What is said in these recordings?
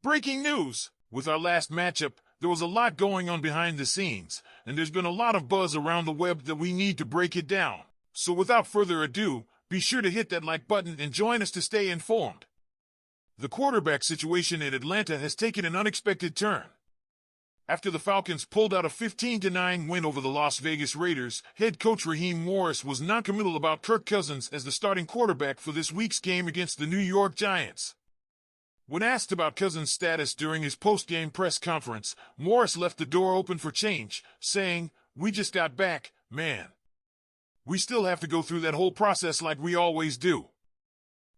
Breaking news! With our last matchup, there was a lot going on behind the scenes, and there's been a lot of buzz around the web that we need to break it down. So without further ado, be sure to hit that like button and join us to stay informed. The quarterback situation in Atlanta has taken an unexpected turn. After the Falcons pulled out a 15-9 win over the Las Vegas Raiders, head coach Raheem Morris was noncommittal about Kirk Cousins as the starting quarterback for this week's game against the New York Giants. When asked about Cousins' status during his post-game press conference, Morris left the door open for change, saying, "We just got back, man. We still have to go through that whole process like we always do.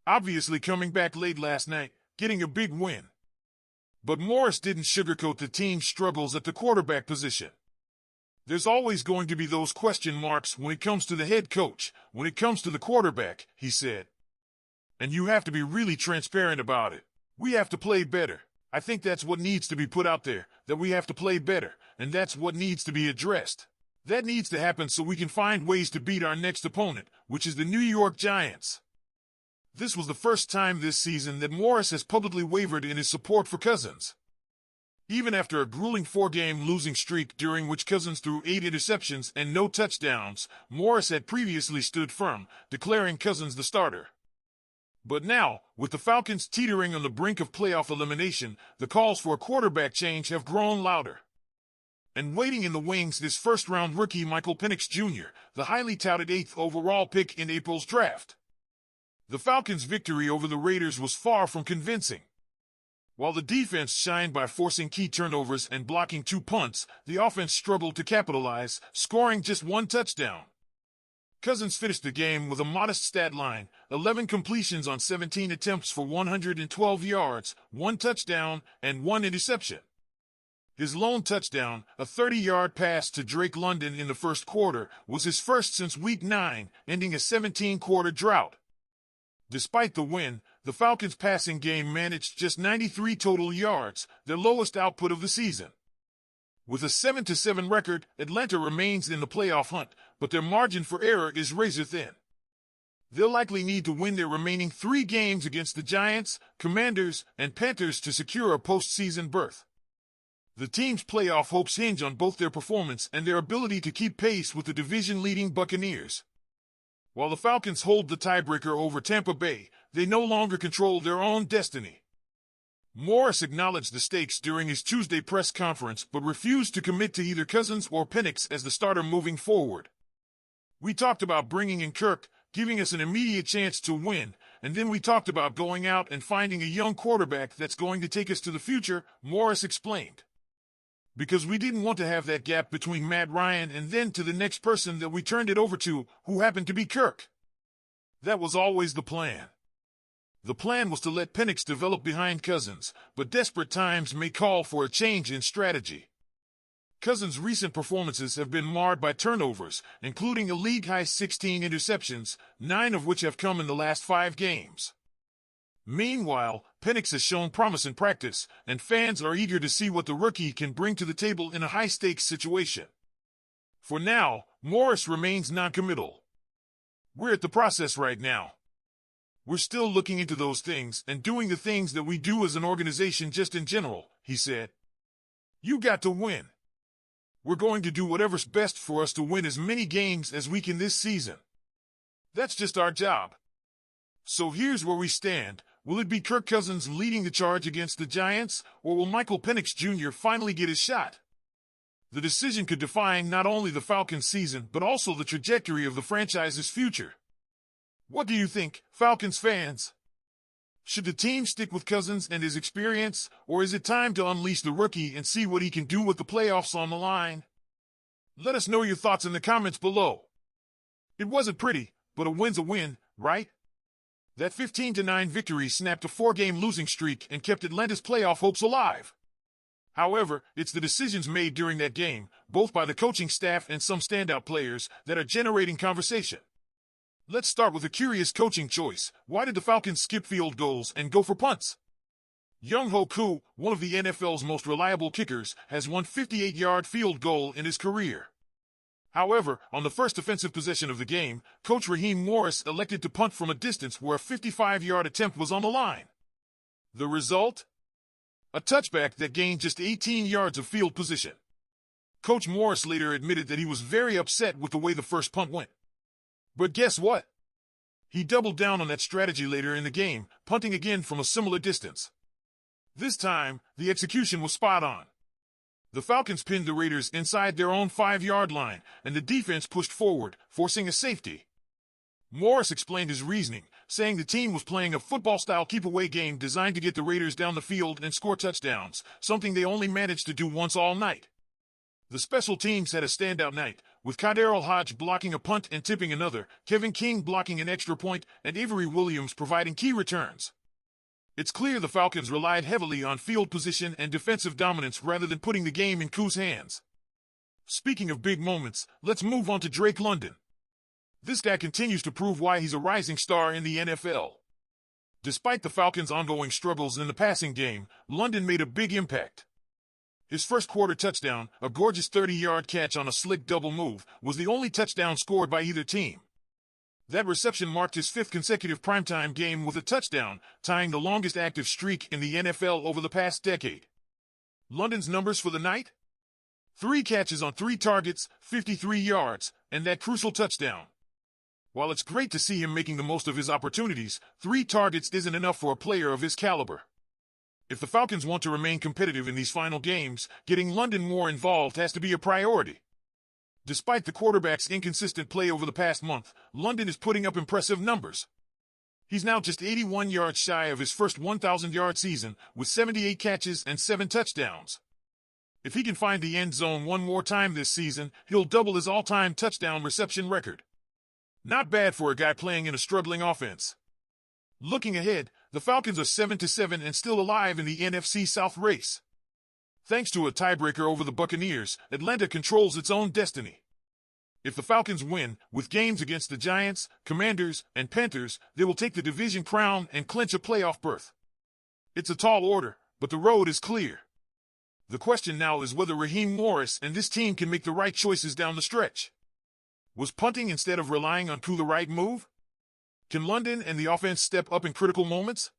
Obviously coming back late last night, getting a big win." But Morris didn't sugarcoat the team's struggles at the quarterback position. There's always going to be those question marks when it comes to the head coach, when it comes to the quarterback, he said. And you have to be really transparent about it. We have to play better. I think that's what needs to be put out there, that we have to play better, and that's what needs to be addressed. That needs to happen so we can find ways to beat our next opponent, which is the New York Giants. This was the first time this season that Morris has publicly wavered in his support for Cousins. Even after a grueling 4-game losing streak during which Cousins threw 8 interceptions and no touchdowns, Morris had previously stood firm, declaring Cousins the starter. But now, with the Falcons teetering on the brink of playoff elimination, the calls for a quarterback change have grown louder. And waiting in the wings is first-round rookie Michael Penix Jr., the highly touted 8th overall pick in April's draft. The Falcons' victory over the Raiders was far from convincing. While the defense shined by forcing key turnovers and blocking 2 punts, the offense struggled to capitalize, scoring just 1 touchdown. Cousins finished the game with a modest stat line, 11 completions on 17 attempts for 112 yards, 1 touchdown, and 1 interception. His lone touchdown, a 30-yard pass to Drake London in the first quarter, was his first since Week 9, ending a 17-quarter drought. Despite the win, the Falcons' passing game managed just 93 total yards, their lowest output of the season. With a 7-7 record, Atlanta remains in the playoff hunt, but their margin for error is razor-thin. They'll likely need to win their remaining 3 games against the Giants, Commanders, and Panthers to secure a postseason berth. The team's playoff hopes hinge on both their performance and their ability to keep pace with the division-leading Buccaneers. While the Falcons hold the tiebreaker over Tampa Bay, they no longer control their own destiny. Morris acknowledged the stakes during his Tuesday press conference but refused to commit to either Cousins or Penix as the starter moving forward. "We talked about bringing in Kirk, giving us an immediate chance to win, and then we talked about going out and finding a young quarterback that's going to take us to the future," Morris explained. "Because we didn't want to have that gap between Matt Ryan and then to the next person that we turned it over to, who happened to be Kirk. That was always the plan. The plan was to let Penix develop behind Cousins, but desperate times may call for a change in strategy." Cousins' recent performances have been marred by turnovers, including a league-high 16 interceptions, 9 of which have come in the last 5 games. Meanwhile, Penix has shown promise in practice, and fans are eager to see what the rookie can bring to the table in a high-stakes situation. For now, Morris remains noncommittal. "We're at the process right now. We're still looking into those things and doing the things that we do as an organization just in general," he said. "You got to win. We're going to do whatever's best for us to win as many games as we can this season. That's just our job. So here's where we stand. Will it be Kirk Cousins leading the charge against the Giants, or will Michael Penix Jr. finally get his shot? The decision could define not only the Falcons' season but also the trajectory of the franchise's future. What do you think, Falcons fans? Should the team stick with Cousins and his experience, or is it time to unleash the rookie and see what he can do with the playoffs on the line? Let us know your thoughts in the comments below. It wasn't pretty, but a win's a win, right? That 15-9 victory snapped a 4-game losing streak and kept Atlanta's playoff hopes alive. However, it's the decisions made during that game, both by the coaching staff and some standout players, that are generating conversation. Let's start with a curious coaching choice. Why did the Falcons skip field goals and go for punts? Young-Ho Koo, one of the NFL's most reliable kickers, has one 58-yard field goal in his career. However, on the first offensive possession of the game, Coach Raheem Morris elected to punt from a distance where a 55-yard attempt was on the line. The result? a touchback that gained just 18 yards of field position. Coach Morris later admitted that he was very upset with the way the first punt went. But guess what? He doubled down on that strategy later in the game, punting again from a similar distance. This time, the execution was spot on. The Falcons pinned the Raiders inside their own 5-yard line, and the defense pushed forward, forcing a safety. Morris explained his reasoning, saying the team was playing a football-style keep-away game designed to get the Raiders down the field and score touchdowns, something they only managed to do once all night. The special teams had a standout night, with Kaderl Hodge blocking a punt and tipping another, Kevin King blocking an extra point, and Avery Williams providing key returns. It's clear the Falcons relied heavily on field position and defensive dominance rather than putting the game in Koo's hands. Speaking of big moments, let's move on to Drake London. This guy continues to prove why he's a rising star in the NFL. Despite the Falcons' ongoing struggles in the passing game, London made a big impact. His first quarter touchdown, a gorgeous 30-yard catch on a slick double move, was the only touchdown scored by either team. That reception marked his 5th consecutive primetime game with a touchdown, tying the longest active streak in the NFL over the past decade. London's numbers for the night? 3 catches on 3 targets, 53 yards, and that crucial touchdown. While it's great to see him making the most of his opportunities, 3 targets isn't enough for a player of his caliber. If the Falcons want to remain competitive in these final games, getting London more involved has to be a priority. Despite the quarterback's inconsistent play over the past month, London is putting up impressive numbers. He's now just 81 yards shy of his first 1,000-yard season, with 78 catches and 7 touchdowns. If he can find the end zone one more time this season, he'll double his all-time touchdown reception record. Not bad for a guy playing in a struggling offense. Looking ahead, the Falcons are 7-7 and still alive in the NFC South race. Thanks to a tiebreaker over the Buccaneers, Atlanta controls its own destiny. If the Falcons win, with games against the Giants, Commanders, and Panthers, they will take the division crown and clinch a playoff berth. It's a tall order, but the road is clear. The question now is whether Raheem Morris and this team can make the right choices down the stretch. Was punting instead of relying on Koo the right move? Can London and the offense step up in critical moments?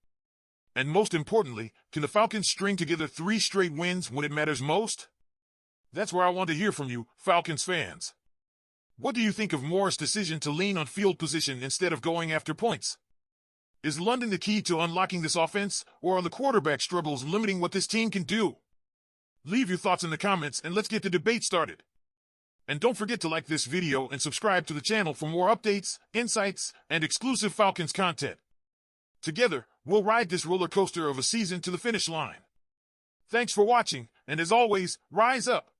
And most importantly, can the Falcons string together 3 straight wins when it matters most? That's where I want to hear from you, Falcons fans. What do you think of Morris' decision to lean on field position instead of going after points? Is London the key to unlocking this offense, or are the quarterback struggles limiting what this team can do? Leave your thoughts in the comments and let's get the debate started. And don't forget to like this video and subscribe to the channel for more updates, insights, and exclusive Falcons content. Together, we'll ride this roller coaster of a season to the finish line. Thanks for watching, and as always, rise up.